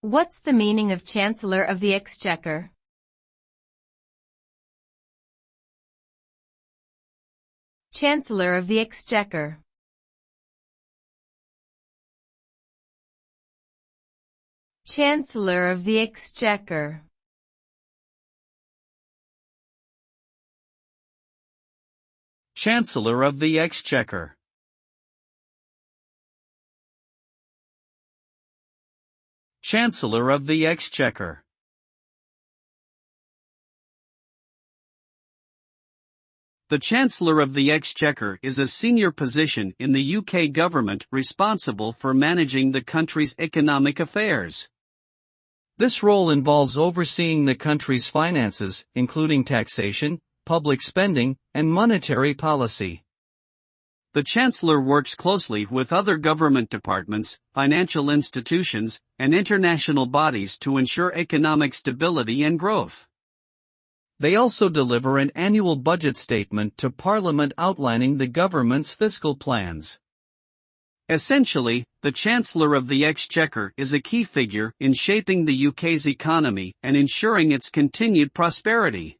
What's the meaning of Chancellor of the Exchequer? Chancellor of the Exchequer. Chancellor of the Exchequer. Chancellor of the Exchequer. Chancellor of the Exchequer. The Chancellor of the Exchequer is a senior position in the UK government responsible for managing the country's economic affairs. This role involves overseeing the country's finances, including taxation, public spending, and monetary policy. The Chancellor works closely with other government departments, financial institutions, and international bodies to ensure economic stability and growth. They also deliver an annual budget statement to Parliament outlining the government's fiscal plans. Essentially, the Chancellor of the Exchequer is a key figure in shaping the UK's economy and ensuring its continued prosperity.